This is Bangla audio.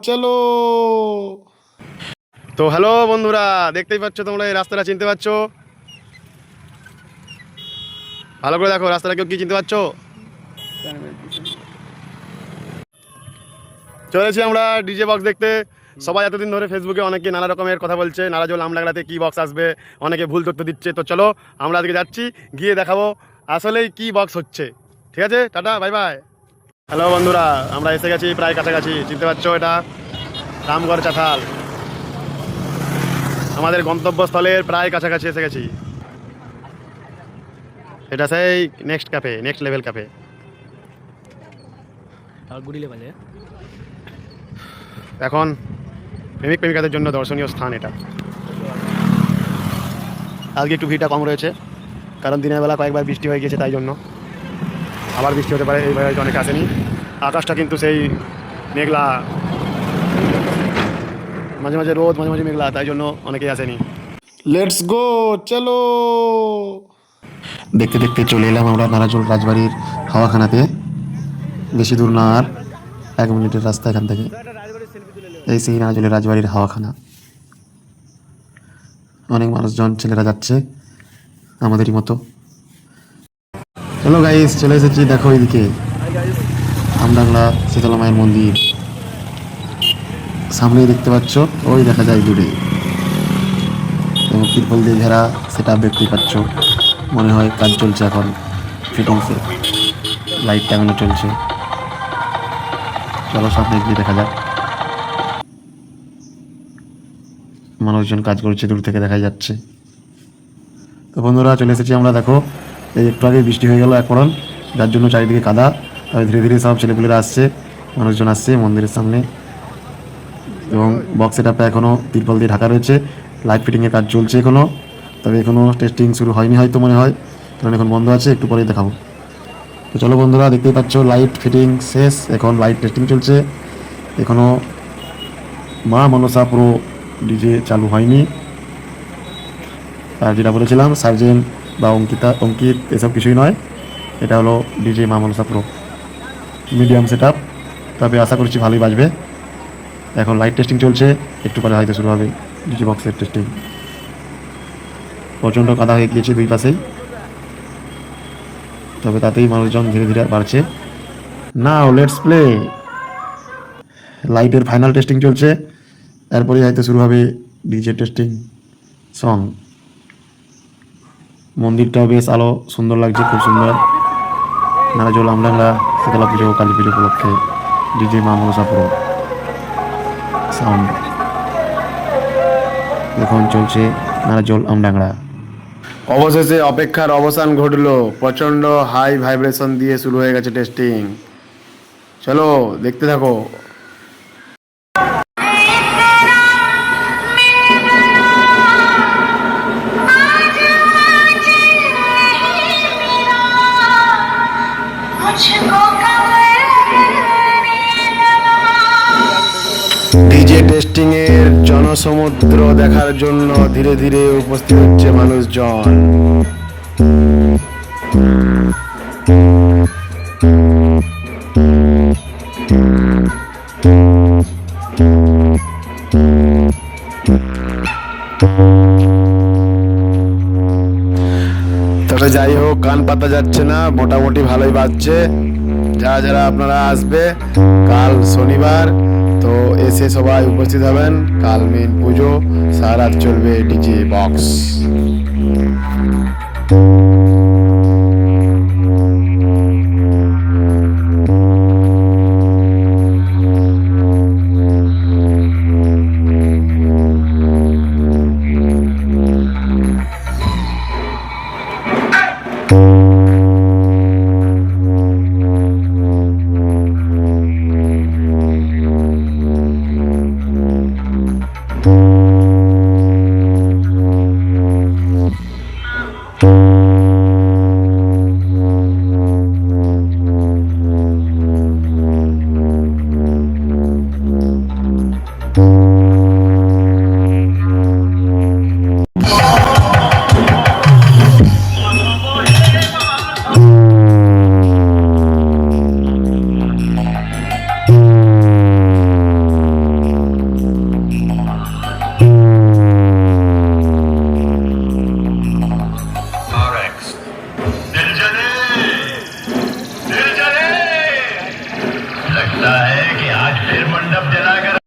চলো। তো হ্যালো বন্ধুরা, দেখতেই পাচ্ছ তোমরা এই রাস্তাটা চিনতে পারছো? ভালো করে দেখো রাস্তাটা, কেউ কি চিনতে পারছো? চলেছি আমরা ডিজে বক্স দেখতে। সবাই এতদিন ধরে ফেসবুকে অনেকে নানা রকমের কথা বলছে, নারাজল আমলাগড়াতে কি বক্স আসবে, অনেকে ভুল তথ্য দিচ্ছে। তো চলো আমরা আজকে যাচ্ছি, গিয়ে দেখাবো আসলেই কি বক্স হচ্ছে। ঠিক আছে, টাটা, বাই বাই। হ্যালো বন্ধুরা, আমরা এসে গেছি প্রায় কাছাকাছি। চিনতে পারছো এটা রামগড় চাতাল, আমাদের গন্তব্যস্থলের প্রায় কাছাকাছি এসে গেছি। এটা সেই next cafe, next level cafe. এখন প্রেমিক প্রেমিকাদের জন্য দর্শনীয় স্থান এটা। আজকে একটু ভিড়টা কম রয়েছে, কারণ দিনের বেলা কয়েকবার বৃষ্টি হয়ে গেছে, তাই জন্য। আবার বৃষ্টি হতে পারে, এইভাবে হয়তো অনেকে আসেনি। আকাশটা কিন্তু সেই মেঘলা, মাঝে মাঝে রোদ, মাঝে মাঝে মেঘলা, তাই জন্য অনেকেই আসেনি। লেটস গো, চলো। দেখতে দেখতে চলে এলাম আমরা নারাজল রাজবাড়ির হাওয়াখানাতে। বেশি দূর না, আর 1 মিনিটের রাস্তা এখান থেকে। এই সেই নারাজলের রাজবাড়ির হাওয়াখানা। অনেক মানুষজন, ছেলেরা যাচ্ছে আমাদেরই মতো। চলো গাইস, চলে এসেছি, দেখো এইদিকে আমডাংলা শীতলা মায়ের মন্দির সামনেই দেখতে পাচ্ছ, ওই দেখা যায় দূরে। এবং তিরপল দিয়ে ঘেরা সেটা দেখতেই পাচ্ছ। মনে হয় কাজ চলছে এখন, ফিটিংসে লাইট টাঙানো চলছে। চলো সামনে গিয়ে দেখা যাক। মানুষজন কাজ করছে, দূর থেকে দেখা যাচ্ছে। তো বন্ধুরা, চলে এসেছি আমরা। দেখো এই একটু আগে বৃষ্টি হয়ে গেল এক পড়ন, যার জন্য চারিদিকে কাদা। তবে ধীরে ধীরে সব ছেলেপুলেরা আসছে, মানুষজন আসছে মন্দিরের সামনে। এবং বক্স সেটআপটা এখনও তিরপল দিয়ে ঢাকা রয়েছে। লাইট ফিটিংয়ের কাজ চলছে এখনও, তবে এখনও টেস্টিং শুরু হয়নি হয়তো, মনে হয়, কারণ এখন বন্ধ আছে। একটু পরেই দেখাবো। তো চলো বন্ধুরা, দেখতেই পাচ্ছ লাইট ফিটিং শেষ, এখন লাইট টেস্টিং চলছে। এখনও মা মনসা প্রো ডিজে চালু হয়নি। আর যেটা বলেছিলাম, সার্জেন্ট বা অঙ্কিত এসব কিছুই নয়, এটা হলো ডিজে মা মনসা প্রো মিডিয়াম সেটআপ। তবে আশা করছি ভালোই বাজবে। এখন লাইট টেস্টিং চলছে, একটু পরে হয়তো শুরু হবে ডিজে বক্সের টেস্টিং। প্রচণ্ড কাদা হয়ে গিয়েছে দুই পাশেই, তবে তাতেই মানুষজন ধীরে ধীরে বাড়ছে। Now let's play. লাইটের ফাইনাল টেস্টিং চলছে, এরপরেই হয়তো শুরু হবে ডিজে টেস্টিং সং। মন্দিরটাও বেশ আলো সুন্দর লাগছে, খুব সুন্দর। নারাজল আমডাংলা শীতলা পুজো, কালী পুজো উপলক্ষে ডিজে মা মনসা প্রো সাউন্ড এখন চলছে নারাজল আমডাংলা। অবশেষে অপেক্ষার অবসান ঘটলো। প্রচণ্ড হাই ভাইব্রেশন দিয়ে শুরু হয়ে গেছে টেস্টিং। চলো দেখতে থাকো। ডিজে টেস্টিং এর জনসমুদ্র দেখার জন্য ধীরে ধীরে উপস্থিত হচ্ছে মানুষজন। তবে যাই হোক, কান পাতা যাচ্ছে না, মোটামুটি ভালোই বাজছে। যারা যারা আপনারা আসবে কাল শনিবার, তো এসে সবাই উপস্থিত হবেন। কাল মেন পুজো, সারা রাত চলবে ডিজে বক্স। जब जला